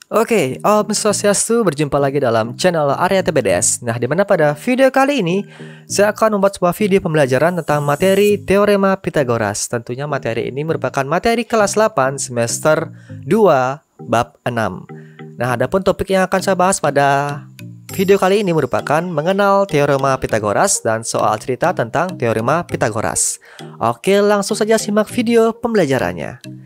Oke, Om Swastiastu, berjumpa lagi dalam channel Arya TBDS. Nah, dimana pada video kali ini saya akan membuat sebuah video pembelajaran tentang materi Teorema Pitagoras. Tentunya materi ini merupakan materi kelas 8 semester 2 bab 6. Nah, adapun topik yang akan saya bahas pada video kali ini merupakan mengenal Teorema Pitagoras dan soal cerita tentang Teorema Pitagoras. Oke, langsung saja simak video pembelajarannya.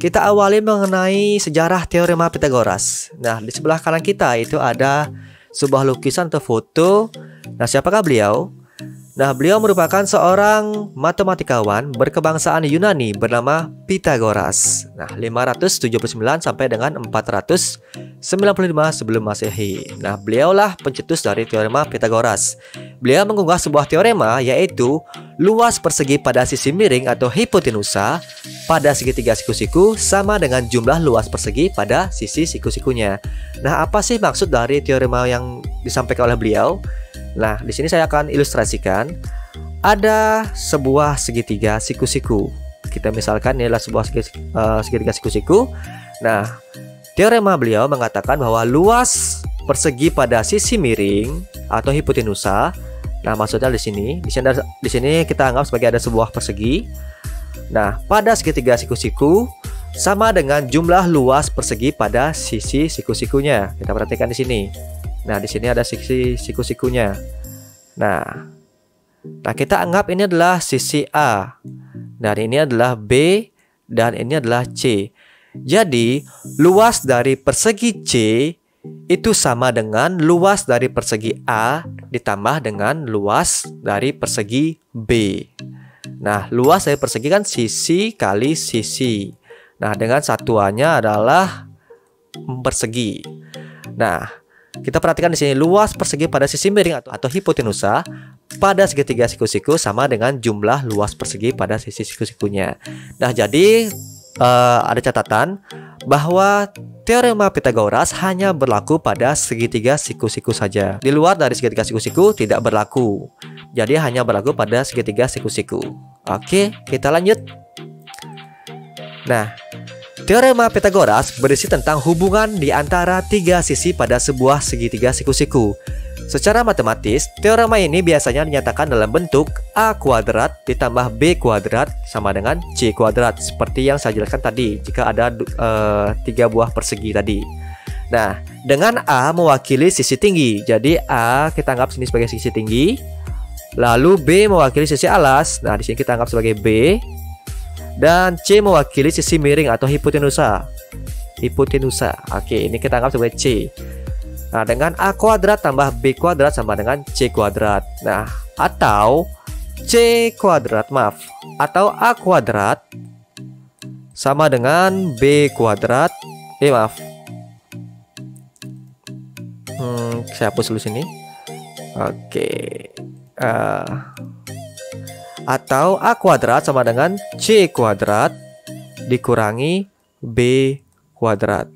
Kita awali mengenai sejarah Teorema Pitagoras. Nah, di sebelah kanan kita itu ada sebuah lukisan atau foto. Nah, siapakah beliau? Nah, beliau merupakan seorang matematikawan berkebangsaan Yunani bernama Pitagoras. Nah, 579 sampai dengan 495 sebelum Masehi. Nah, beliaulah pencetus dari Teorema Pitagoras. Beliau mengunggah sebuah teorema, yaitu luas persegi pada sisi miring atau hipotenusa pada segitiga siku-siku sama dengan jumlah luas persegi pada sisi siku-sikunya. Nah, apa sih maksud dari teorema yang disampaikan oleh beliau? Nah, di sini saya akan ilustrasikan. Ada sebuah segitiga siku-siku. Kita misalkan ini adalah sebuah segitiga siku-siku. Nah, teorema beliau mengatakan bahwa luas persegi pada sisi miring atau hipotenusa. Nah, maksudnya di sini kita anggap sebagai ada sebuah persegi. Nah, pada segitiga siku-siku sama dengan jumlah luas persegi pada sisi siku-sikunya. Kita perhatikan di sini. Nah, di sini ada sisi siku-sikunya. Nah, kita anggap ini adalah sisi A. Dan ini adalah B. Dan ini adalah C. Jadi, luas dari persegi C itu sama dengan luas dari persegi A ditambah dengan luas dari persegi B. Nah, luas dari persegi kan sisi kali sisi. Nah, dengan satuannya adalah persegi. Nah, kita perhatikan di sini luas persegi pada sisi miring atau hipotenusa pada segitiga siku-siku sama dengan jumlah luas persegi pada sisi siku-sikunya. Nah, jadi ada catatan bahwa Teorema Pitagoras hanya berlaku pada segitiga siku-siku saja. Di luar dari segitiga siku-siku tidak berlaku. Jadi hanya berlaku pada segitiga siku-siku. Oke, kita lanjut. Nah, Teorema Pitagoras berisi tentang hubungan di antara tiga sisi pada sebuah segitiga siku-siku. Secara matematis, teorema ini biasanya dinyatakan dalam bentuk A kuadrat ditambah B kuadrat sama dengan C kuadrat, seperti yang saya jelaskan tadi jika ada tiga buah persegi tadi. Nah, dengan A mewakili sisi tinggi, jadi A kita anggap sini sebagai sisi tinggi. Lalu B mewakili sisi alas, nah di sini kita anggap sebagai B. Dan C mewakili sisi miring atau hipotenusa. Oke, ini kita anggap sebagai C. Nah, dengan A kuadrat tambah B kuadrat sama dengan C kuadrat. Nah, atau atau A kuadrat sama dengan B kuadrat. Saya hapus dulu sini. Oke. Atau A kuadrat sama dengan C kuadrat dikurangi B kuadrat.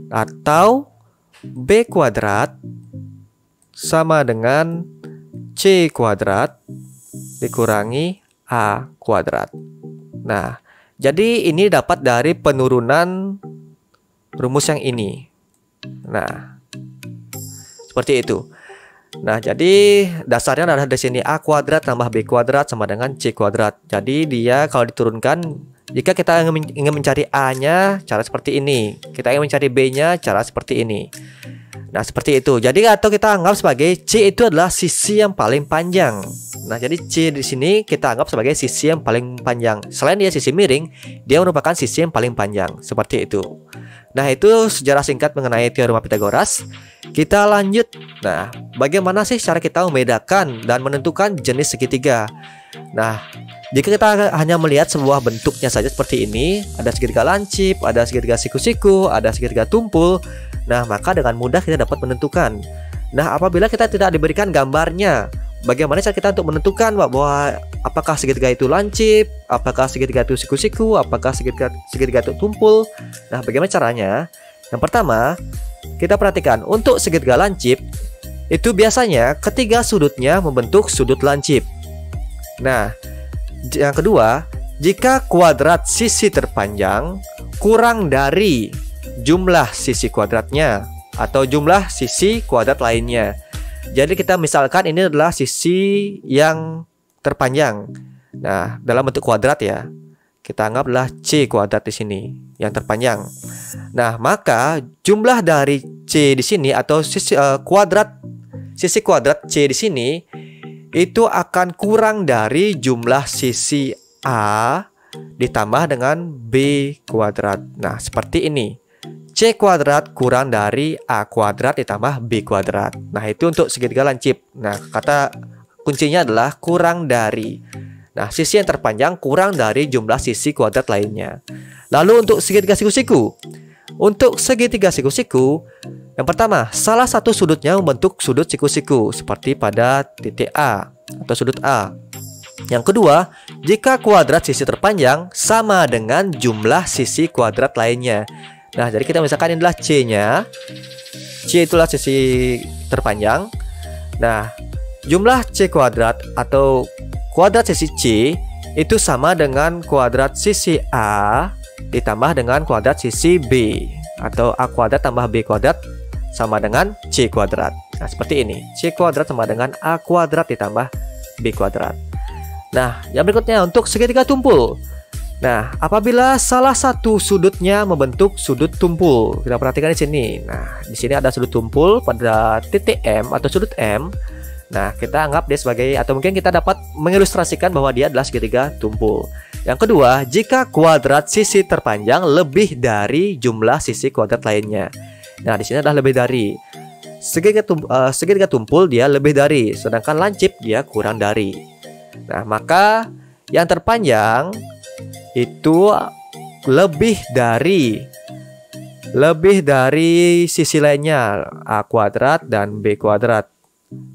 Atau B kuadrat sama dengan C kuadrat dikurangi A kuadrat. Nah, jadi ini dapat dari penurunan rumus yang ini. Nah, seperti itu. Nah, jadi dasarnya adalah di sini A kuadrat tambah B kuadrat sama dengan C kuadrat. Jadi dia kalau diturunkan, jika kita ingin mencari A-nya, cara seperti ini. Kita ingin mencari B-nya, cara seperti ini. Nah, seperti itu. Jadi atau kita anggap sebagai C itu adalah sisi yang paling panjang. Nah, jadi C di sini kita anggap sebagai sisi yang paling panjang. Selain dia sisi miring, dia merupakan sisi yang paling panjang. Seperti itu. Nah, itu sejarah singkat mengenai Teorema Pitagoras. Kita lanjut. Nah, bagaimana sih cara kita membedakan dan menentukan jenis segitiga? Nah, jika kita hanya melihat sebuah bentuknya saja seperti ini, ada segitiga lancip, ada segitiga siku-siku, ada segitiga tumpul. Nah, maka dengan mudah kita dapat menentukan. Nah, apabila kita tidak diberikan gambarnya, bagaimana cara kita untuk menentukan bahwa apakah segitiga itu lancip, apakah segitiga itu siku-siku, apakah segitiga itu tumpul? Nah, bagaimana caranya? Yang pertama, kita perhatikan untuk segitiga lancip itu biasanya ketiga sudutnya membentuk sudut lancip. Nah, yang kedua, jika kuadrat sisi terpanjang kurang dari jumlah sisi kuadratnya atau jumlah sisi kuadrat lainnya. Jadi kita misalkan ini adalah sisi yang terpanjang. Nah, dalam bentuk kuadrat ya. Kita anggaplah C kuadrat di sini yang terpanjang. Nah, maka jumlah dari C di sini atau sisi kuadrat C di sini itu akan kurang dari jumlah sisi A ditambah dengan B kuadrat. Nah, seperti ini. C kuadrat kurang dari A kuadrat ditambah B kuadrat. Nah, itu untuk segitiga lancip. Nah, kata kuncinya adalah kurang dari. Nah, sisi yang terpanjang kurang dari jumlah sisi kuadrat lainnya. Lalu untuk segitiga siku-siku. Untuk segitiga siku-siku, yang pertama, salah satu sudutnya membentuk sudut siku-siku seperti pada titik A atau sudut A. Yang kedua, jika kuadrat sisi terpanjang sama dengan jumlah sisi kuadrat lainnya. Nah, jadi kita misalkan ini adalah C-nya. C itulah sisi terpanjang. Nah, jumlah C kuadrat atau kuadrat sisi C itu sama dengan kuadrat sisi A ditambah dengan kuadrat sisi B, atau A kuadrat tambah B kuadrat sama dengan C kuadrat. Nah, seperti ini. C kuadrat sama dengan A kuadrat ditambah B kuadrat. Nah, yang berikutnya untuk segitiga tumpul. Nah, apabila salah satu sudutnya membentuk sudut tumpul, kita perhatikan di sini. Nah, di sini ada sudut tumpul pada titik M atau sudut M. Nah, kita anggap dia sebagai, atau mungkin kita dapat mengilustrasikan bahwa dia adalah segitiga tumpul. Yang kedua, jika kuadrat sisi terpanjang lebih dari jumlah sisi kuadrat lainnya. Nah, di sini adalah lebih dari. Segitiga tumpul dia lebih dari, sedangkan lancip dia kurang dari. Nah, maka yang terpanjang itu lebih dari sisi lainnya, A kuadrat dan B kuadrat.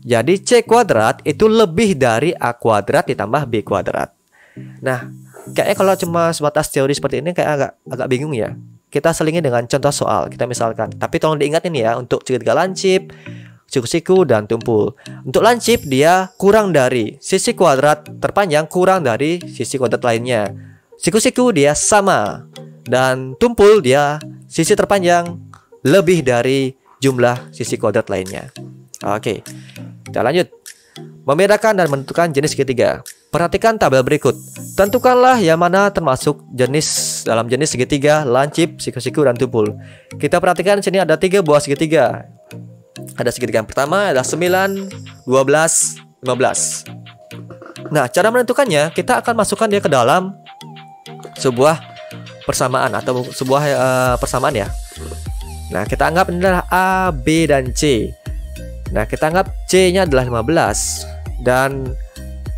Jadi C kuadrat itu lebih dari A kuadrat ditambah B kuadrat. Nah, kayaknya kalau cuma sebatas teori seperti ini kayak agak bingung ya. Kita selingi dengan contoh soal, kita misalkan. Tapi tolong diingat ini ya, untuk segitiga lancip, siku-siku, dan tumpul. Untuk lancip dia kurang dari sisi kuadrat terpanjang kurang dari sisi kuadrat lainnya. Siku-siku dia sama, dan tumpul dia sisi terpanjang lebih dari jumlah sisi kuadrat lainnya. Oke, kita lanjut. Membedakan dan menentukan jenis segitiga. Perhatikan tabel berikut. Tentukanlah yang mana termasuk dalam jenis segitiga, lancip, siku-siku, dan tumpul. Kita perhatikan di sini ada 3 buah segitiga. Ada segitiga yang pertama adalah 9, 12, 15. Nah, cara menentukannya kita akan masukkan dia ke dalam sebuah persamaan atau sebuah persamaan ya. Nah, kita anggap ini adalah A, B, dan C. Nah, kita anggap C-nya adalah 15 dan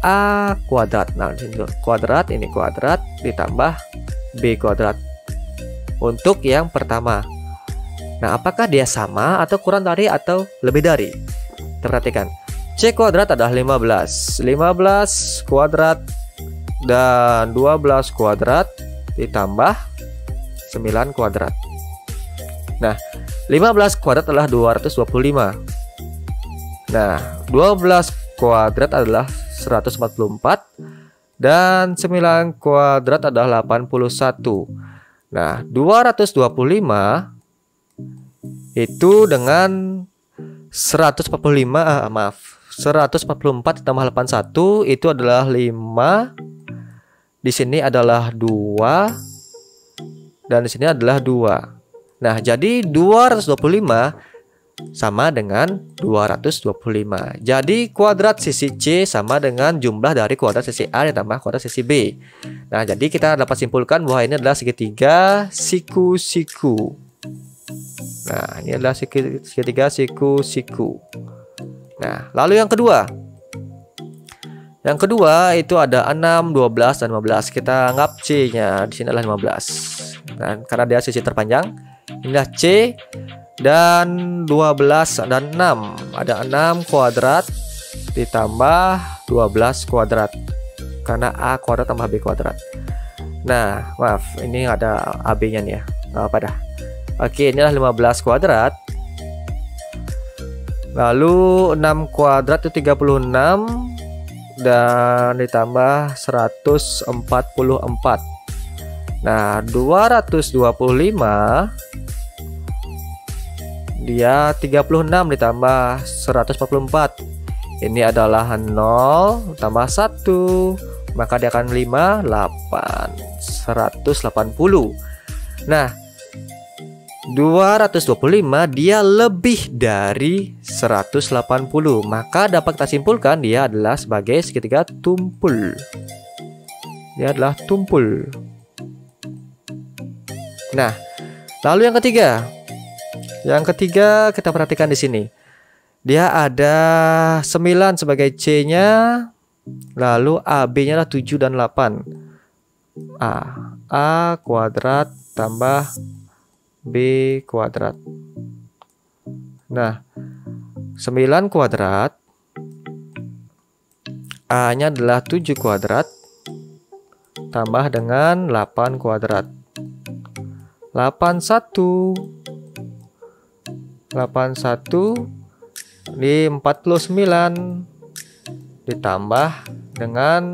A kuadrat. Nah, ini kuadrat ditambah B kuadrat. Untuk yang pertama. Nah, apakah dia sama atau kurang dari atau lebih dari? Kita perhatikan. C kuadrat adalah 15. 15 kuadrat dan 12 kuadrat ditambah 9 kuadrat. Nah, 15 kuadrat adalah 225. Nah, 12 kuadrat adalah 144 dan 9 kuadrat adalah 81. Nah, 225 itu dengan 144 ditambah 81 itu adalah 5. Di sini adalah 2 dan di sini adalah 2. Nah, jadi 225 sama dengan 225. Jadi kuadrat sisi C sama dengan jumlah dari kuadrat sisi A ditambah kuadrat sisi B. Nah, jadi kita dapat simpulkan bahwa ini adalah segitiga siku-siku. Nah, ini adalah segitiga siku-siku. Nah, lalu yang kedua. Yang kedua itu ada 6, 12, dan 15. Kita anggap C-nya di sini adalah 15. Dan karena dia sisi terpanjang, inilah C dan 12 dan 6. Ada 6 kuadrat ditambah 12 kuadrat. Karena A kuadrat tambah B kuadrat. Nah, maaf, ini ada AB-nya nih ya. Apa dah? Oke, inilah 15 kuadrat. Lalu 6 kuadrat itu 36 dan ditambah 144. Nah, 225 dia 36 ditambah 144. Ini adalah 0 tambah 1, maka dia akan 5, 8, 180. Nah, 225 dia lebih dari 180, maka dapat kita simpulkan dia adalah sebagai segitiga tumpul. Dia adalah tumpul. Nah, lalu yang ketiga. Yang ketiga kita perhatikan di sini. Dia ada 9 sebagai C-nya, lalu AB-nya adalah 7 dan 8. A kuadrat tambah B kuadrat. Nah, 9 kuadrat, A-nya adalah 7 kuadrat, tambah dengan 8 kuadrat. 81 di 49 ditambah dengan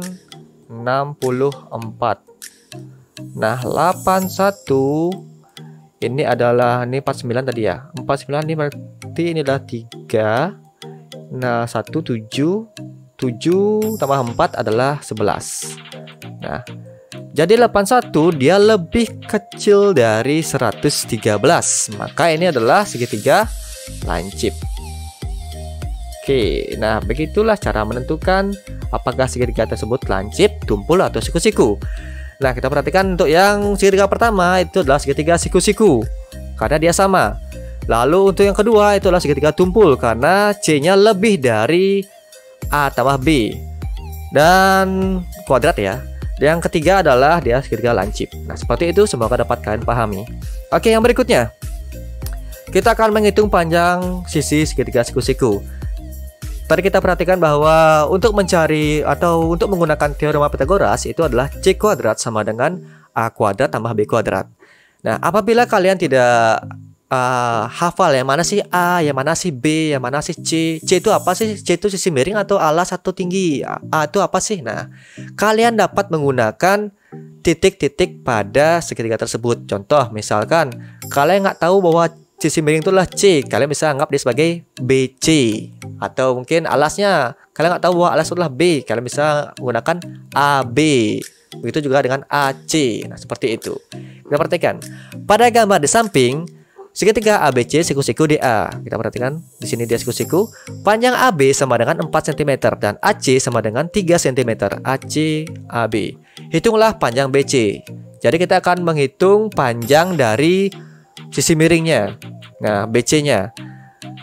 64. Nah, 81 ini adalah 49 tadi ya. 49 ini berarti ini adalah 3. Nah, 1 7 tambah 4 adalah 11. Nah, jadi 81 dia lebih kecil dari 113. Maka ini adalah segitiga lancip. Oke, nah begitulah cara menentukan apakah segitiga tersebut lancip, tumpul, atau siku-siku. Nah, kita perhatikan untuk yang segitiga pertama itu adalah segitiga siku-siku karena dia sama. Lalu untuk yang kedua itu adalah segitiga tumpul karena C-nya lebih dari A tambah B dan kuadrat ya. Yang ketiga adalah dia segitiga lancip. Nah, seperti itu, semoga dapat kalian pahami. Oke, yang berikutnya kita akan menghitung panjang sisi segitiga siku-siku. Tadi kita perhatikan bahwa untuk mencari atau untuk menggunakan teorema Pythagoras itu adalah C kuadrat sama dengan A kuadrat tambah B kuadrat. Nah, apabila kalian tidak hafal yang mana sih A, yang mana sih B, yang mana sih C. C itu apa sih? C itu sisi miring atau alas atau tinggi? A itu apa sih? Nah, kalian dapat menggunakan titik-titik pada segitiga tersebut. Contoh, misalkan kalian nggak tahu bahwa sisi miring itu adalah C, kalian bisa anggap dia sebagai BC. Atau mungkin alasnya, kalian nggak tahu bahwa alas itu adalah B, kalian bisa menggunakan AB. Begitu juga dengan AC. Nah, seperti itu. Kita perhatikan pada gambar di samping segitiga ABC siku-siku DA. Kita perhatikan di sini dia siku-siku. Panjang AB sama dengan 4 cm dan AC sama dengan 3 cm. AC AB. Hitunglah panjang BC. Jadi kita akan menghitung panjang dari sisi miringnya. Nah, BC-nya.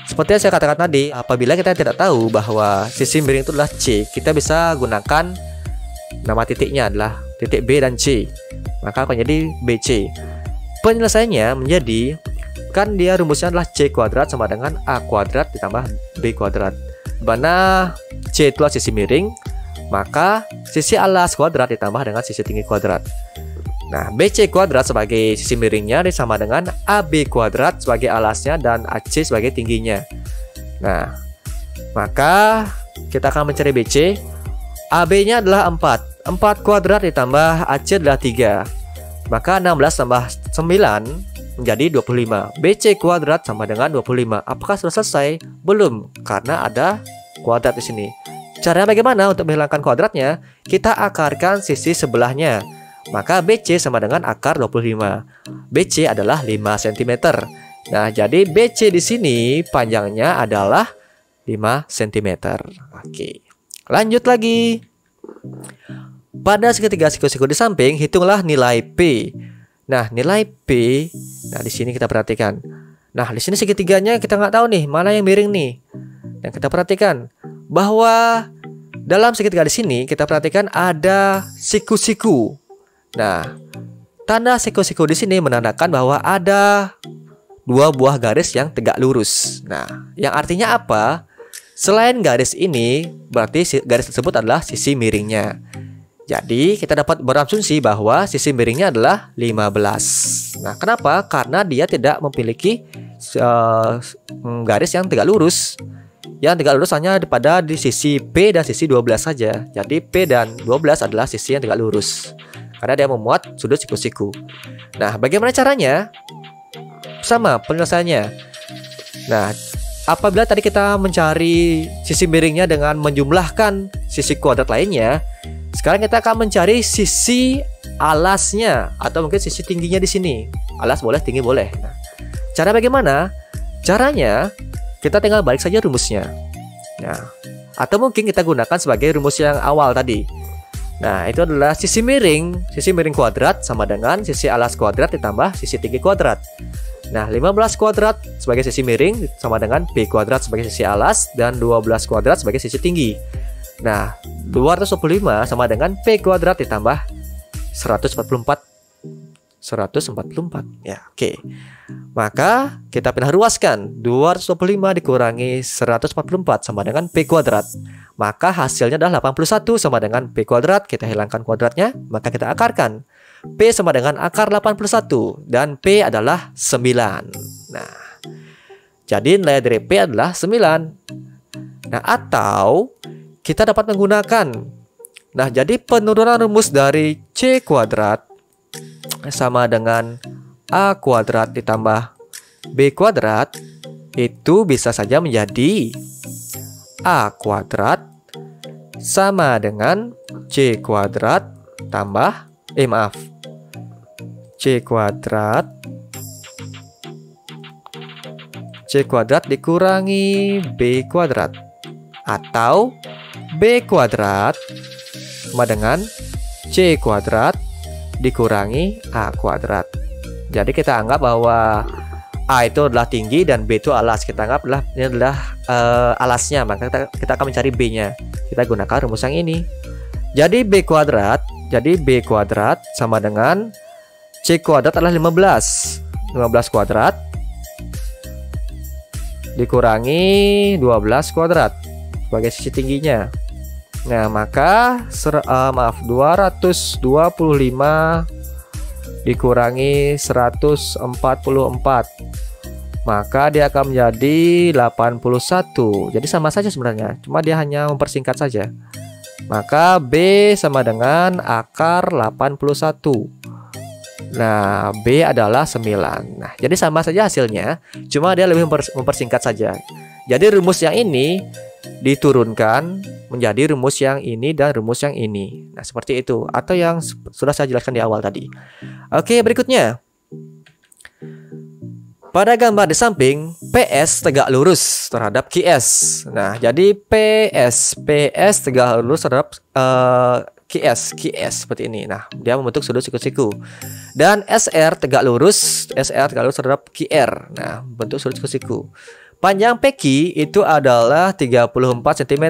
Seperti yang saya katakan tadi, apabila kita tidak tahu bahwa sisi miring itu adalah C, kita bisa gunakan nama titiknya adalah titik B dan C. Maka akan jadi BC. Penyelesaiannya menjadi, kan dia rumusnya adalah C kuadrat sama dengan A kuadrat ditambah B kuadrat. Mana C itu adalah sisi miring, maka sisi alas kuadrat ditambah dengan sisi tinggi kuadrat. Nah, BC kuadrat sebagai sisi miringnya sama dengan AB kuadrat sebagai alasnya dan AC sebagai tingginya. Nah, maka kita akan mencari BC. AB-nya adalah 4. 4 kuadrat ditambah AC adalah 3. Maka 16 tambah 9 menjadi 25. BC kuadrat sama dengan 25. Apakah sudah selesai? Belum, karena ada kuadrat di sini. Caranya bagaimana untuk menghilangkan kuadratnya? Kita akarkan sisi sebelahnya. Maka BC sama dengan akar 25. BC adalah 5 cm. Nah, jadi BC di sini panjangnya adalah 5 cm. Oke. Lanjut lagi. Pada segitiga siku-siku di samping, hitunglah nilai P. Nah, nilai P. Nah, di sini kita perhatikan. Nah, di sini segitiganya kita nggak tahu nih mana yang miring nih. Dan kita perhatikan bahwa dalam segitiga di sini kita perhatikan ada siku-siku. Nah, tanda siku-siku di sini menandakan bahwa ada 2 buah garis yang tegak lurus. Nah, yang artinya apa? Selain garis ini, berarti garis tersebut adalah sisi miringnya. Jadi, kita dapat berasumsi bahwa sisi miringnya adalah 15. Nah, kenapa? Karena dia tidak memiliki garis yang tegak lurus. Yang tegak lurus hanya pada di sisi P dan sisi 12 saja. Jadi, P dan 12 adalah sisi yang tegak lurus. Karena dia memuat sudut siku-siku. Nah, bagaimana caranya? Sama penyelesaiannya. Nah, apabila tadi kita mencari sisi miringnya dengan menjumlahkan sisi kuadrat lainnya, sekarang kita akan mencari sisi alasnya atau mungkin sisi tingginya di sini. Alas boleh, tinggi boleh. Nah, cara bagaimana? Caranya kita tinggal balik saja rumusnya. Nah, atau mungkin kita gunakan sebagai rumus yang awal tadi. Nah, itu adalah sisi miring kuadrat sama dengan sisi alas kuadrat ditambah sisi tinggi kuadrat. Nah, 15 kuadrat sebagai sisi miring sama dengan B kuadrat sebagai sisi alas dan 12 kuadrat sebagai sisi tinggi. Nah, 225 sama dengan P kuadrat ditambah 144. Ya, oke. Maka kita pindah ruaskan. 225 dikurangi 144 sama dengan P kuadrat. Maka hasilnya adalah 81 sama dengan P kuadrat. Kita hilangkan kuadratnya, maka kita akarkan. P sama dengan akar 81 dan P adalah 9. Nah, jadi nilai dari P adalah 9. Nah, atau kita dapat menggunakan. Nah, jadi penurunan rumus dari C kuadrat sama dengan A kuadrat ditambah B kuadrat itu bisa saja menjadi A kuadrat sama dengan C kuadrat tambah C kuadrat dikurangi B kuadrat atau B kuadrat sama dengan C kuadrat dikurangi A kuadrat. Jadi kita anggap bahwa A itu adalah tinggi dan B itu alas. Kita anggap ini adalah alasnya, maka kita akan mencari B-nya. Kita gunakan rumus yang ini. Jadi B kuadrat sama dengan C kuadrat adalah 15 kuadrat dikurangi 12 kuadrat sebagai sisi tingginya. Nah, maka 225 dikurangi 144, maka dia akan menjadi 81. Jadi sama saja sebenarnya, cuma dia hanya mempersingkat saja. Maka B sama dengan akar 81. Nah, B adalah 9. Nah, jadi sama saja hasilnya, cuma dia lebih mempersingkat saja. Jadi rumus yang ini diturunkan menjadi rumus yang ini dan rumus yang ini. Nah, seperti itu, atau yang sudah saya jelaskan di awal tadi. Oke, berikutnya. Pada gambar di samping, PS tegak lurus terhadap QS. Nah, jadi PS tegak lurus terhadap QS seperti ini. Nah, dia membentuk sudut siku-siku. Dan SR tegak lurus terhadap QR. Nah, bentuk sudut siku-siku. Panjang PQ itu adalah 34 cm.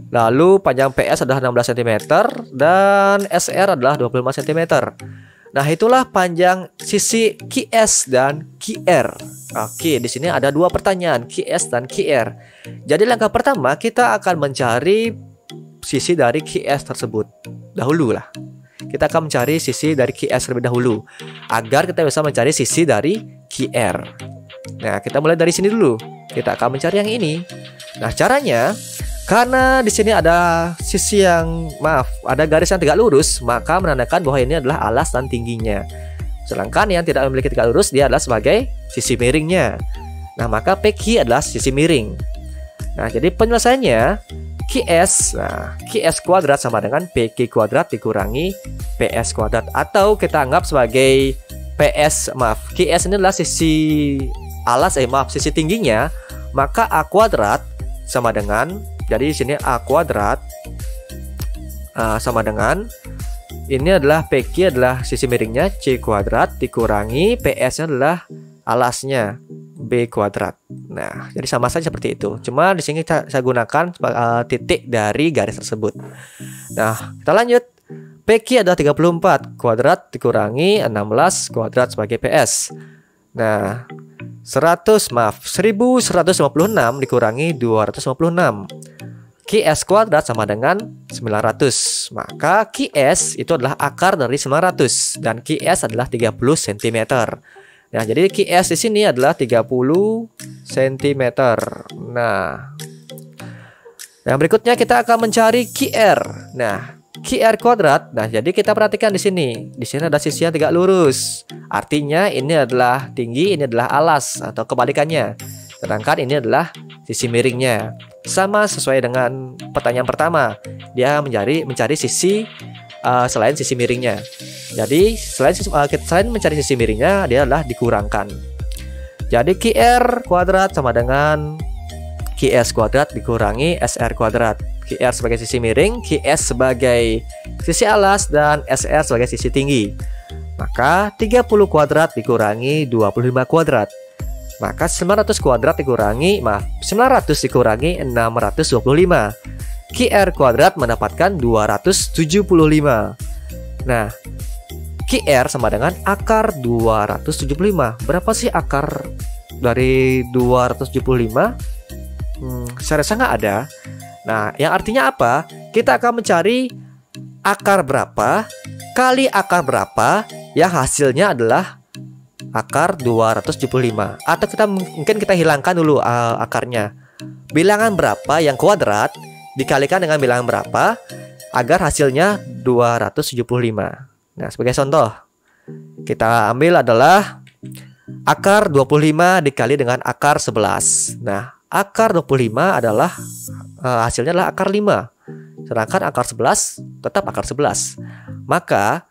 Lalu panjang PS adalah 16 cm dan SR adalah 25 cm. Nah, itulah panjang sisi QS dan QR. Oke, di sini ada dua pertanyaan, QS dan QR. Jadi langkah pertama kita akan mencari sisi dari QS tersebut dahulu lah. Kita akan mencari sisi dari QS terlebih dahulu agar kita bisa mencari sisi dari QR. Nah, kita mulai dari sini dulu. Kita akan mencari yang ini. Nah, caranya karena di sini ada sisi yang ada garis yang tegak lurus, maka menandakan bahwa ini adalah alas dan tingginya. Sedangkan yang tidak memiliki tegak lurus dia adalah sebagai sisi miringnya. Nah, maka PQ adalah sisi miring. Nah, jadi penyelesaiannya QS. Nah, QS kuadrat sama dengan PQ kuadrat dikurangi PS kuadrat, atau kita anggap sebagai QS ini adalah sisi alas sisi tingginya, maka A kuadrat sama dengan, jadi di sini A kuadrat sama dengan ini adalah PQ adalah sisi miringnya, C kuadrat dikurangi PS nya adalah alasnya, B kuadrat. Nah, jadi sama saja seperti itu. Cuma di sini saya gunakan titik dari garis tersebut. Nah, kita lanjut. PQ adalah 34 kuadrat dikurangi 16 kuadrat sebagai PS. Nah, 1156 dikurangi 256. QS kuadrat sama dengan 900. Maka QS itu adalah akar dari 900 dan QS adalah 30 cm. Nah, jadi QS di sini adalah 30 cm. Nah, yang berikutnya kita akan mencari QR. Nah, QR kuadrat. Nah, jadi kita perhatikan di sini. Di sini ada sisi yang tegak lurus. Artinya ini adalah tinggi, ini adalah alas atau kebalikannya. Sedangkan ini adalah sisi miringnya. Sama sesuai dengan pertanyaan pertama, dia mencari sisi selain sisi miringnya. Jadi selain mencari sisi miringnya, dia adalah dikurangkan. Jadi QR kuadrat sama dengan QS kuadrat dikurangi SR kuadrat. QR sebagai sisi miring, QS sebagai sisi alas, dan SR sebagai sisi tinggi. Maka 30 kuadrat dikurangi 25 kuadrat. Maka 900 dikurangi 625. QR kuadrat mendapatkan 275. Nah, QR sama dengan akar 275. Berapa sih akar dari 275? Saya rasa nggak ada. Nah, yang artinya apa? Kita akan mencari akar berapa kali akar berapa yang hasilnya adalah akar 275. Atau mungkin kita hilangkan dulu akarnya. Bilangan berapa yang kuadrat dikalikan dengan bilangan berapa agar hasilnya 275. Nah, sebagai contoh, kita ambil adalah akar 25 dikali dengan akar 11. Nah, akar 25 adalah hasilnya adalah akar 5. Sedangkan akar 11 tetap akar 11. Maka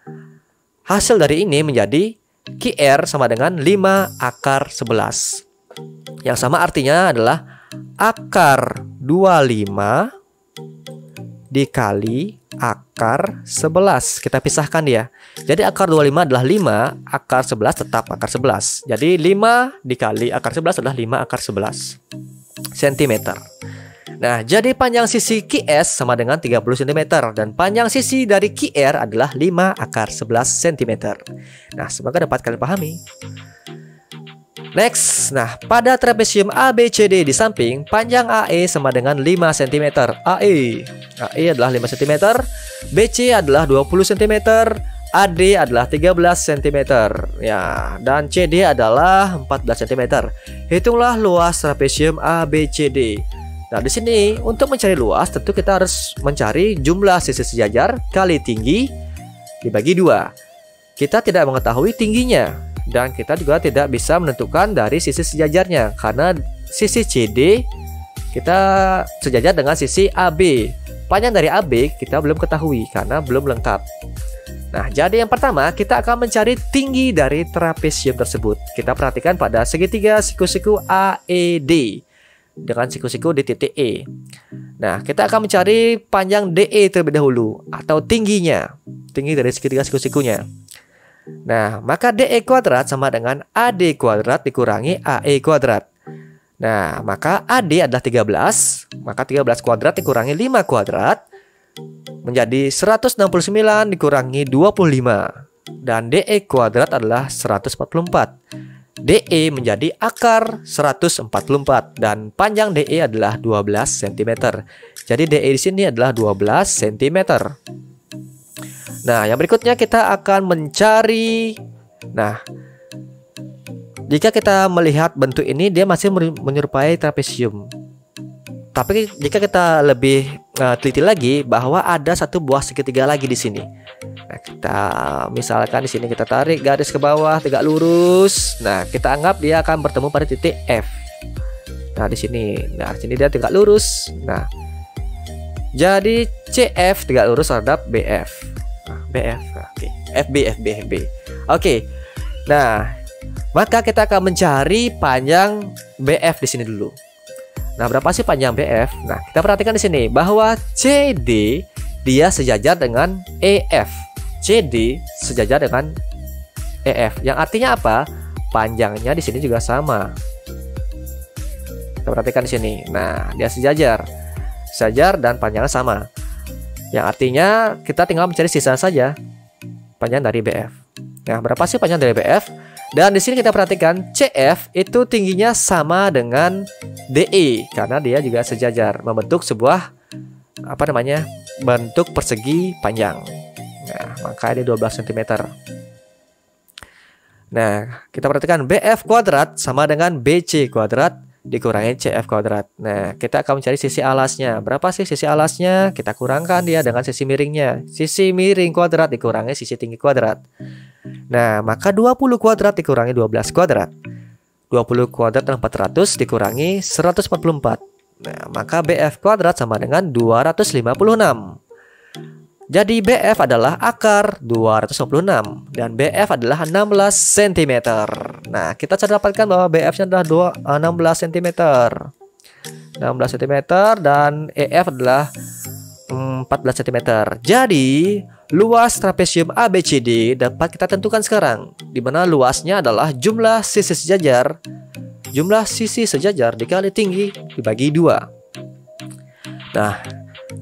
hasil dari ini menjadi QR sama dengan 5 akar 11. Yang sama artinya adalah akar 25 dikali akar 11. Kita pisahkan dia. Jadi akar 25 adalah 5, akar 11 tetap akar 11. Jadi 5 dikali akar 11 adalah 5 akar 11 cm. Nah, jadi panjang sisi QS sama dengan 30 cm dan panjang sisi dari QR adalah 5 akar 11 cm. Nah, semoga dapat kalian pahami. Next, nah pada trapesium ABCD di samping, panjang AE sama dengan 5 cm. AE adalah 5 cm, BC adalah 20 cm, AD adalah 13 cm. Ya, dan CD adalah 14 cm. Hitunglah luas trapesium ABCD. Nah, di sini untuk mencari luas tentu kita harus mencari jumlah sisi sejajar kali tinggi dibagi 2. Kita tidak mengetahui tingginya dan kita juga tidak bisa menentukan dari sisi sejajarnya karena sisi CD kita sejajar dengan sisi AB. Panjang dari AB kita belum ketahui karena belum lengkap. Nah, jadi yang pertama kita akan mencari tinggi dari trapesium tersebut. Kita perhatikan pada segitiga siku-siku AED dengan siku-siku di titik E. Nah, kita akan mencari panjang DE terlebih dahulu atau tingginya, tinggi dari segitiga siku-sikunya. Nah, maka DE kuadrat sama dengan AD kuadrat dikurangi AE kuadrat. Nah, maka AD adalah 13, maka 13 kuadrat dikurangi 5 kuadrat menjadi 169 dikurangi 25. Dan DE kuadrat adalah 144. DE menjadi akar 144 dan panjang DE adalah 12 cm. Jadi DE di sini adalah 12 cm. Nah, yang berikutnya kita akan mencari. Nah, jika kita melihat bentuk ini dia masih menyerupai trapesium. Tapi jika kita lebih teliti lagi bahwa ada satu buah segitiga lagi di sini. Nah, kita misalkan di sini kita tarik garis ke bawah tegak lurus. Nah, kita anggap dia akan bertemu pada titik F. Nah, di sini dia tegak lurus. Nah, jadi CF tegak lurus terhadap BF. Nah, BF. Oke. FB. Oke. Nah, maka kita akan mencari panjang BF di sini dulu. Nah, berapa sih panjang BF? Nah, kita perhatikan di sini bahwa CD dia sejajar dengan EF. CD sejajar dengan EF. Yang artinya apa? Panjangnya di sini juga sama. Kita perhatikan di sini. Nah, dia sejajar dan panjangnya sama. Yang artinya kita tinggal mencari sisa saja panjang dari BF. Nah, berapa sih panjang dari BF? Dan di sini kita perhatikan CF itu tingginya sama dengan DE karena dia juga sejajar membentuk sebuah bentuk persegi panjang. Nah, maka ini 12 cm. Nah, kita perhatikan BF kuadrat sama dengan BC kuadrat dikurangi CF kuadrat. Nah, kita akan mencari sisi alasnya. Berapa sih sisi alasnya? Kita kurangkan dia dengan sisi miringnya. Sisi miring kuadrat dikurangi sisi tinggi kuadrat. Nah, maka 20 kuadrat dikurangi 12 kuadrat. 20 20 kuadrat dan 400 dikurangi 144. Nah, maka BF kuadrat sama dengan 256. Jadi BF adalah akar 256 dan BF adalah 16 cm. Nah, kita sudah dapatkan bahwa BF-nya adalah 16 cm. 16 cm dan EF adalah 14 cm. Jadi, luas trapesium ABCD dapat kita tentukan sekarang, di mana luasnya adalah jumlah sisi sejajar. Jumlah sisi sejajar dikali tinggi dibagi 2. Nah,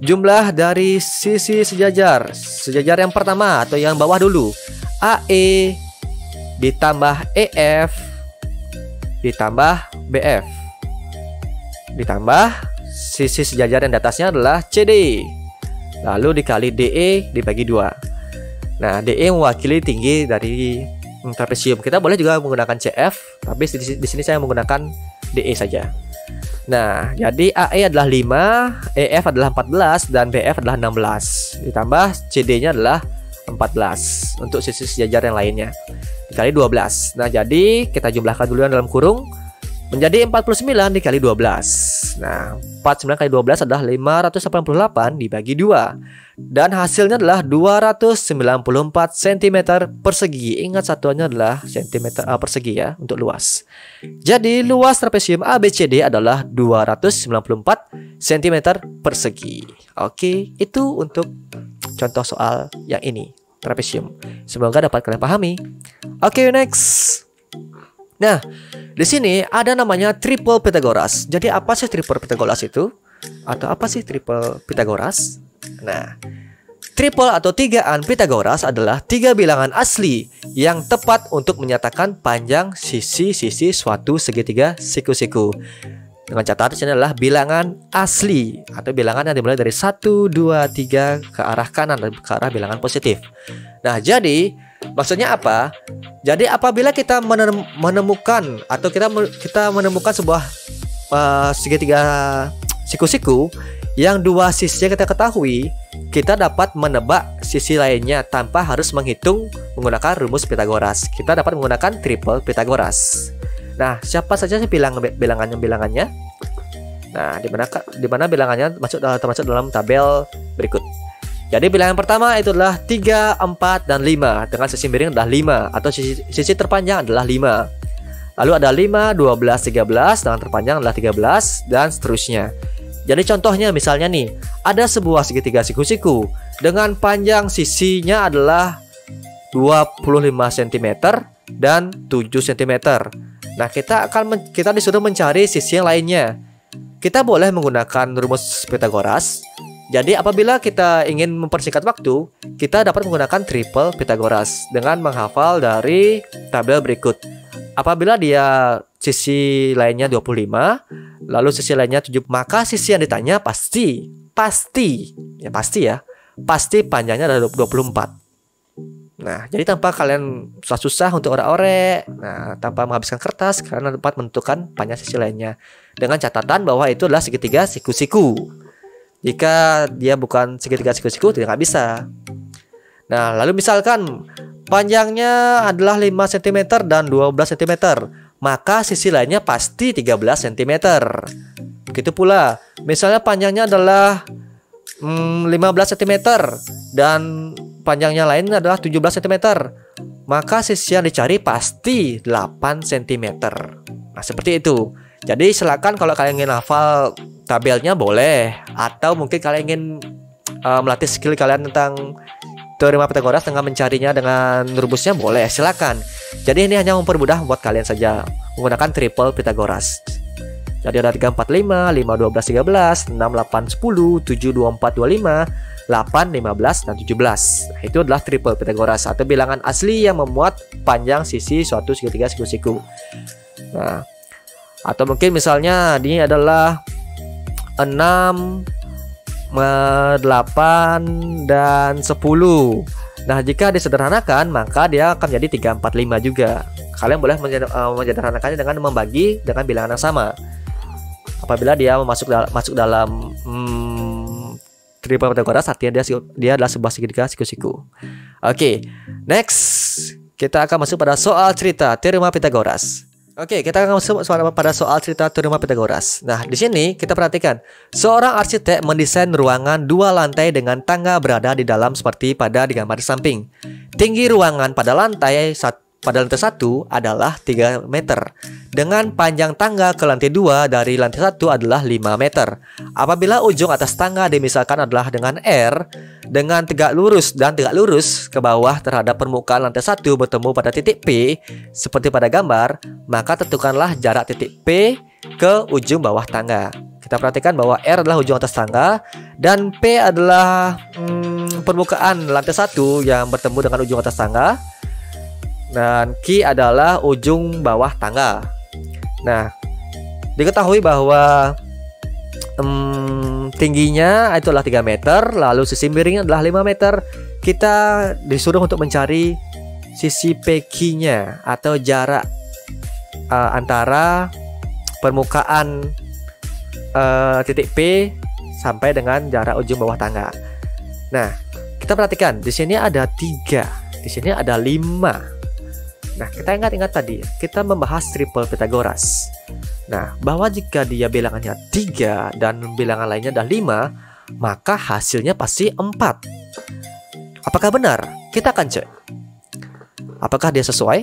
jumlah dari sisi sejajar yang pertama atau yang bawah dulu, AE ditambah EF ditambah BF ditambah sisi sejajar yang di atasnya adalah CD, lalu dikali DE dibagi 2. Nah, DE mewakili tinggi dari trapesium. Kita boleh juga menggunakan CF, tapi di sini saya menggunakan DE saja. Nah, jadi AE adalah 5, EF adalah 14, dan BF adalah 16. Ditambah CD-nya adalah 14 untuk sisi sejajar yang lainnya. Dikali 12. Nah, jadi kita jumlahkan dulu dalam kurung. Menjadi 49 dikali 12. Nah, 49 kali 12 adalah 588 dibagi 2. Dan hasilnya adalah 294 cm persegi. Ingat satuannya adalah cm persegi ya untuk luas. Jadi luas trapesium ABCD adalah 294 cm persegi. Oke, itu untuk contoh soal yang ini, trapesium. Semoga dapat kalian pahami. Oke, next. Nah, di sini ada namanya triple Pythagoras. Jadi apa sih triple Pythagoras itu? Atau apa sih triple Pythagoras? Nah, triple atau tigaan Pythagoras adalah 3 bilangan asli yang tepat untuk menyatakan panjang sisi-sisi suatu segitiga siku-siku. Dengan catatan ini adalah bilangan asli atau bilangan yang dimulai dari 1, 2, 3 ke arah kanan dan ke arah bilangan positif. Nah, jadi maksudnya apa? Jadi apabila kita menemukan atau kita menemukan sebuah segitiga siku-siku yang dua sisinya kita ketahui, kita dapat menebak sisi lainnya tanpa harus menghitung menggunakan rumus Pythagoras. Kita dapat menggunakan triple Pythagoras. Nah, siapa saja sih bilangannya? Nah, di mana bilangannya termasuk dalam tabel berikut. Jadi bilangan pertama itu adalah 3, 4, dan 5 dengan sisi miring adalah 5 atau sisi terpanjang adalah 5. Lalu ada 5, 12, 13 dengan terpanjang adalah 13 dan seterusnya. Jadi contohnya misalnya nih, ada sebuah segitiga siku-siku dengan panjang sisinya adalah 25 cm dan 7 cm. Nah, kita disuruh mencari sisi yang lainnya. Kita boleh menggunakan rumus Pythagoras. Jadi apabila kita ingin mempersingkat waktu, kita dapat menggunakan triple Pythagoras dengan menghafal dari tabel berikut. Apabila dia sisi lainnya 25, lalu sisi lainnya 7, maka sisi yang ditanya pasti panjangnya adalah 24. Nah, jadi tanpa kalian susah untuk orek-orek, nah, tanpa menghabiskan kertas, kalian dapat menentukan panjang sisi lainnya dengan catatan bahwa itu adalah segitiga siku-siku. Jika dia bukan segitiga siku-siku, tidak bisa. Nah, lalu misalkan panjangnya adalah 5 cm dan 12 cm, maka sisi lainnya pasti 13 cm. Begitu pula, misalnya panjangnya adalah 15 cm dan panjangnya lain adalah 17 cm, maka sisi yang dicari pasti 8 cm. Nah, seperti itu. Jadi silakan kalau kalian ingin hafal tabelnya boleh, atau mungkin kalian ingin melatih skill kalian tentang teorema Pythagoras dengan mencarinya dengan rumusnya boleh, silakan. Jadi ini hanya mempermudah buat kalian saja menggunakan triple Pythagoras. Jadi ada 3, 4, 5, 5, 12, 13, 6, 8, 10, 7, 24, 25, 8, 15, dan 17. Nah, itu adalah triple Pythagoras atau bilangan asli yang memuat panjang sisi suatu segitiga siku-siku. Nah, atau mungkin misalnya ini adalah 6, 8, dan 10. Nah, jika disederhanakan maka dia akan menjadi 3, 4, 5 juga. Kalian boleh menyederhanakannya dengan membagi dengan bilangan yang sama. Apabila dia masuk dalam triple Pythagoras, artinya dia adalah sebuah segitiga siku-siku. Oke, next kita akan masuk pada soal cerita teorema Pythagoras. Oke, kita akan masuk pada soal cerita teorema Pythagoras. Nah, di sini kita perhatikan, seorang arsitek mendesain ruangan 2 lantai dengan tangga berada di dalam seperti pada di gambar di samping. Tinggi ruangan pada lantai 1 adalah 3 meter. Dengan panjang tangga ke lantai 2 dari lantai 1 adalah 5 meter. Apabila ujung atas tangga dimisalkan adalah dengan R, dengan tegak lurus ke bawah terhadap permukaan lantai 1 bertemu pada titik P seperti pada gambar, maka tentukanlah jarak titik P ke ujung bawah tangga. Kita perhatikan bahwa R adalah ujung atas tangga dan P adalah permukaan lantai 1 yang bertemu dengan ujung atas tangga. Dan Q adalah ujung bawah tangga. Nah, diketahui bahwa tingginya itu adalah 3 meter, lalu sisi miringnya adalah 5 meter. Kita disuruh untuk mencari sisi PQ-nya atau jarak antara permukaan titik P sampai dengan jarak ujung bawah tangga. Nah, kita perhatikan di sini ada 3, di sini ada 5. Nah, kita ingat-ingat tadi kita membahas triple Pythagoras. Nah, bahwa jika dia bilangannya 3 dan bilangan lainnya adalah 5, maka hasilnya pasti 4. Apakah benar? Kita akan cek. Apakah dia sesuai?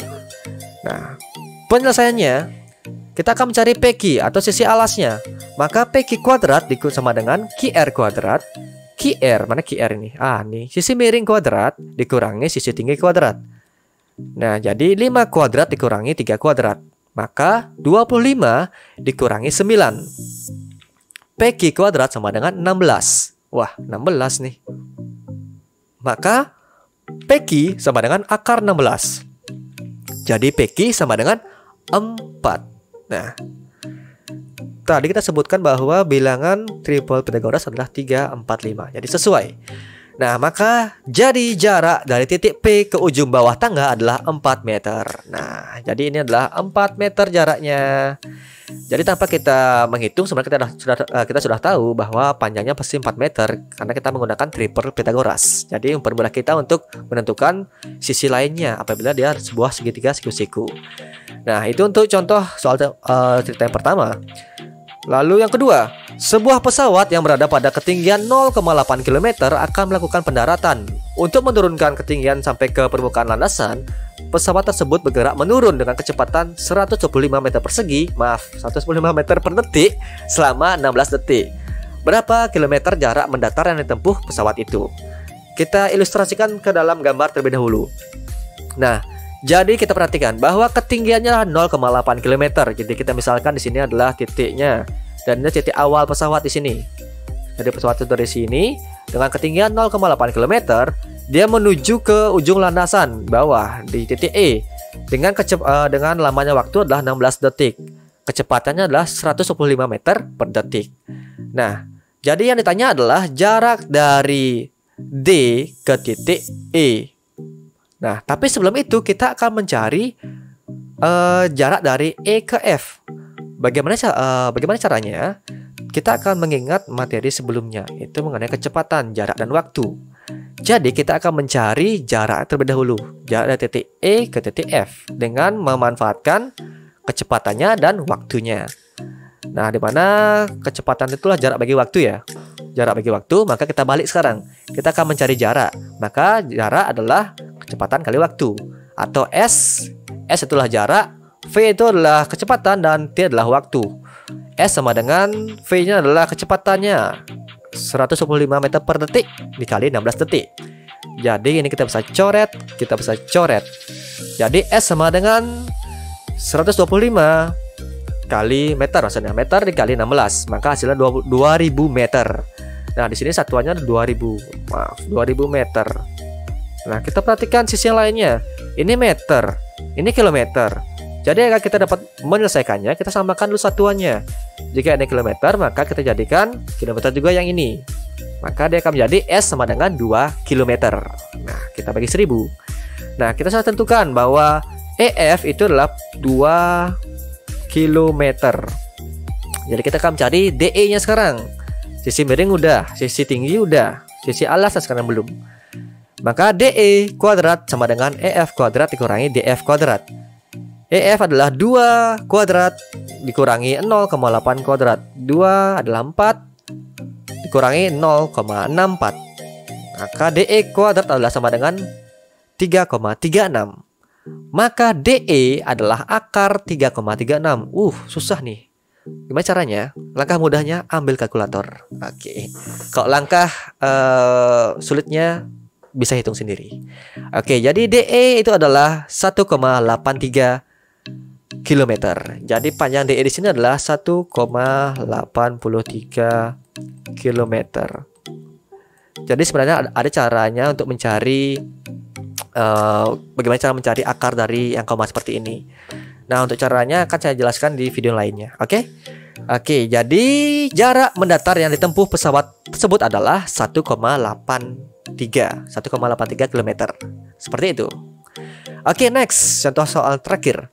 Nah, penyelesaiannya kita akan mencari PQ atau sisi alasnya. Maka PQ kuadrat sama dengan QR kuadrat. QR, mana QR ini? Nih, sisi miring kuadrat dikurangi sisi tinggi kuadrat. Nah, jadi 5 kuadrat dikurangi 3 kuadrat, maka 25 dikurangi 9. PQ kuadrat sama dengan 16. Wah, 16 nih. Maka PQ sama dengan akar 16. Jadi PQ sama dengan 4. Nah, tadi kita sebutkan bahwa bilangan triple Pythagoras adalah 3, 4, 5. Jadi sesuai. Nah, maka jadi jarak dari titik P ke ujung bawah tangga adalah 4 meter. Nah, jadi ini adalah 4 meter jaraknya. Jadi tanpa kita menghitung sebenarnya kita sudah tahu bahwa panjangnya pasti 4 meter karena kita menggunakan triple Pythagoras. Jadi mempermudah kita untuk menentukan sisi lainnya apabila dia sebuah segitiga siku-siku. Nah, itu untuk contoh soal cerita yang pertama. Lalu yang kedua, sebuah pesawat yang berada pada ketinggian 0,8 km akan melakukan pendaratan. Untuk menurunkan ketinggian sampai ke permukaan landasan, pesawat tersebut bergerak menurun dengan kecepatan 125 meter persegi, 125 meter per detik selama 16 detik. Berapa kilometer jarak mendatar yang ditempuh pesawat itu? Kita ilustrasikan ke dalam gambar terlebih dahulu. Nah, jadi kita perhatikan bahwa ketinggiannya 0,8 km. Jadi kita misalkan di sini adalah titiknya dan ini titik awal pesawat di sini. Jadi pesawat itu dari sini dengan ketinggian 0,8 km, dia menuju ke ujung landasan bawah di titik E dengan lamanya waktu adalah 16 detik. Kecepatannya adalah 125 meter per detik. Nah, jadi yang ditanya adalah jarak dari D ke titik E. Nah, tapi sebelum itu kita akan mencari jarak dari E ke F. Bagaimana caranya? Kita akan mengingat materi sebelumnya, itu mengenai kecepatan, jarak, dan waktu. Jadi kita akan mencari jarak terlebih dahulu, jarak dari titik E ke titik F dengan memanfaatkan kecepatannya dan waktunya. Nah, di mana kecepatan itulah jarak bagi waktu ya. Jarak bagi waktu, maka kita balik sekarang. Kita akan mencari jarak. Maka jarak adalah kecepatan kali waktu, atau S itulah jarak, V itu adalah kecepatan, dan T adalah waktu. S sama dengan V-nya adalah kecepatannya 125 meter per detik dikali 16 detik. Jadi ini kita bisa coret. Jadi S sama dengan 125 kali meter, maksudnya meter dikali 16, maka hasilnya 2000 meter. Nah, di sini satuannya 2000 meter. Nah, kita perhatikan sisi yang lainnya. Ini meter, ini kilometer. Jadi agar kita dapat menyelesaikannya, kita samakan dulu satuannya. Jika ini kilometer, maka kita jadikan kilometer juga yang ini. Maka dia akan menjadi S sama dengan 2 kilometer. Nah, kita bagi 1000. Nah, kita sudah tentukan bahwa EF itu adalah 2 kilometer. Jadi kita akan mencari DE-nya sekarang. Sisi miring udah, sisi tinggi udah, sisi alas sekarang belum. Maka DE kuadrat sama dengan EF kuadrat dikurangi DF kuadrat. EF adalah 2 kuadrat dikurangi 0,8 kuadrat. 2 adalah 4 dikurangi 0,64. Maka DE kuadrat adalah sama dengan 3,36. Maka DE adalah akar 3,36. Susah nih. Gimana caranya? Langkah mudahnya ambil kalkulator. Oke. Kalau langkah sulitnya bisa hitung sendiri. Oke, jadi DE itu adalah 1,83 km. Jadi panjang DE di sini adalah 1,83 km. Jadi sebenarnya ada caranya untuk mencari bagaimana cara mencari akar dari yang koma seperti ini. Nah, untuk caranya akan saya jelaskan di video lainnya. Oke, jadi jarak mendatar yang ditempuh pesawat tersebut adalah 1,83 km. Seperti itu. Oke, next, contoh soal terakhir.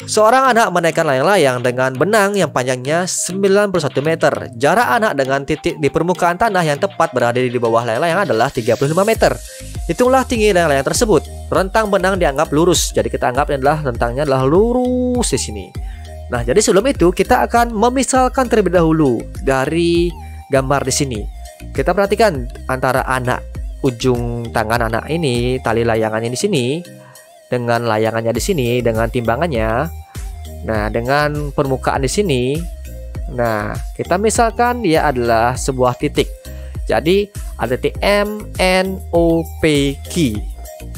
Seorang anak menaikkan layang-layang dengan benang yang panjangnya 91 meter. Jarak anak dengan titik di permukaan tanah yang tepat berada di bawah layang-layang adalah 35 meter. Hitunglah tinggi layang-layang tersebut. Rentang benang dianggap lurus. Jadi kita anggap rentangnya adalah lurus di sini. Nah, jadi sebelum itu kita akan memisalkan terlebih dahulu dari gambar di sini. Kita perhatikan antara ujung tangan anak ini, tali layangannya di sini, dengan layangannya di sini, dengan timbangannya. Nah, dengan permukaan di sini. Nah, kita misalkan dia adalah sebuah titik. Jadi ada titik M, N, O, P, Q.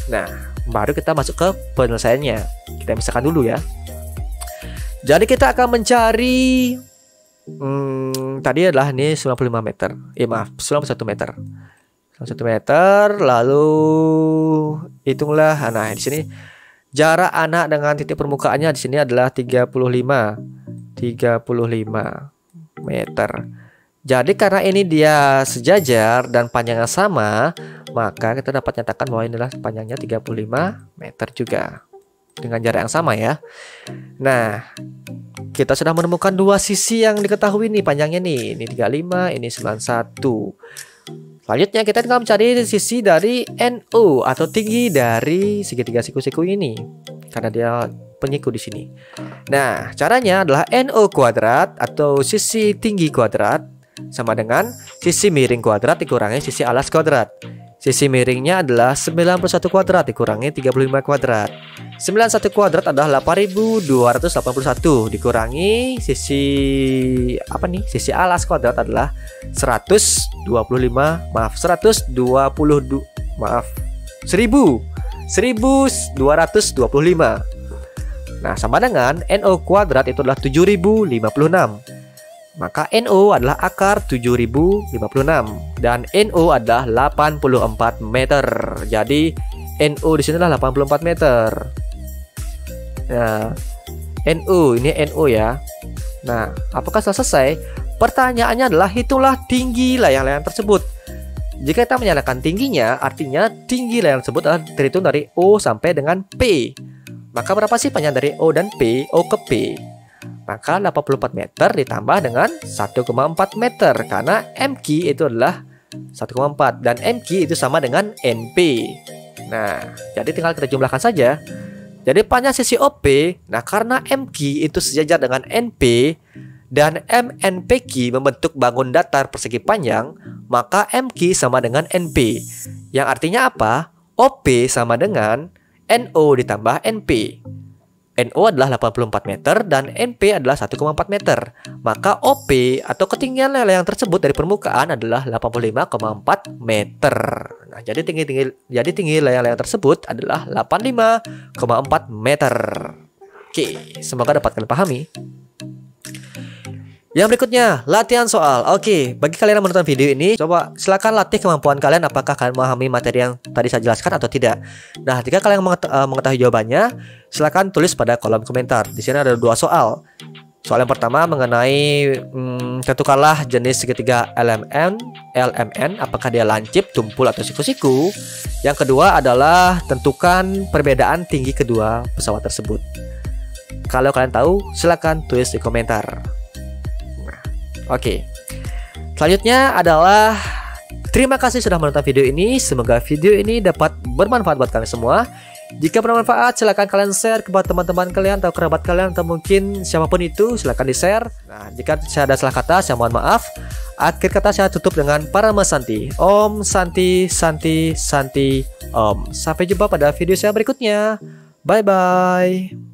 Nah, baru kita masuk ke penyelesaiannya. Kita misalkan dulu ya. Jadi kita akan mencari tadi adalah ini 95 meter. 91 meter. 1 meter, lalu hitunglah. Nah, di sini jarak anak dengan titik permukaannya di sini adalah 35 meter. Jadi karena ini dia sejajar dan panjangnya sama, maka kita dapat nyatakan bahwa inilah panjangnya 35 meter juga dengan jarak yang sama ya. Nah, kita sudah menemukan dua sisi yang diketahui nih panjangnya nih. Ini 35, ini 91. Selanjutnya kita tinggal mencari sisi dari NO atau tinggi dari segitiga siku-siku ini karena dia penyiku di sini. Nah, caranya adalah NO kuadrat atau sisi tinggi kuadrat sama dengan sisi miring kuadrat dikurangi sisi alas kuadrat. Sisi miringnya adalah 91 kuadrat dikurangi 35 kuadrat. 91 kuadrat adalah 8.281 dikurangi sisi sisi alas kuadrat adalah 1225. Nah, sama dengan NO kuadrat itu adalah 7056. Maka NO adalah akar 7056 dan NO adalah 84 meter. Jadi NO di sini adalah 84 meter. Nah, NO ini NO ya. Nah, apakah sudah selesai? Pertanyaannya adalah hitunglah tinggi layang-layang tersebut. Jika kita menyalakan tingginya, artinya tinggi layang tersebut adalah terhitung dari O sampai dengan P. Maka berapa sih panjang dari O dan P? O ke P. Maka 84 meter ditambah dengan 1,4 meter karena MQ itu adalah 1,4 dan MQ itu sama dengan NP. Nah, jadi tinggal kita jumlahkan saja. Jadi panjang sisi OP, nah karena MQ itu sejajar dengan NP dan MNPQ membentuk bangun datar persegi panjang, maka MQ sama dengan NP. Yang artinya apa? OP sama dengan NO ditambah NP. NO adalah 84 meter dan NP adalah 1,4 meter. Maka OP atau ketinggian layang tersebut dari permukaan adalah 85,4 meter. Nah, jadi tinggi layang-layang tersebut adalah 85,4 meter. Oke, semoga dapat kalian pahami. Yang berikutnya, latihan soal. Oke, bagi kalian yang menonton video ini, coba silakan latih kemampuan kalian apakah kalian memahami materi yang tadi saya jelaskan atau tidak. Nah, jika kalian mengetahui jawabannya, silakan tulis pada kolom komentar. Di sini ada dua soal. Soal yang pertama mengenai tentukanlah jenis segitiga LMN, apakah dia lancip, tumpul, atau siku-siku. Yang kedua adalah tentukan perbedaan tinggi kedua pesawat tersebut. Kalau kalian tahu, silakan tulis di komentar. Oke, selanjutnya adalah terima kasih sudah menonton video ini. Semoga video ini dapat bermanfaat buat kalian semua. Jika bermanfaat, silahkan kalian share kepada teman-teman kalian atau kerabat kalian atau mungkin siapapun itu, silahkan di-share. Nah, jika saya ada salah kata, saya mohon maaf. Akhir kata saya tutup dengan Parama Santi. Om Santi Santi Santi Om. Sampai jumpa pada video saya berikutnya. Bye bye.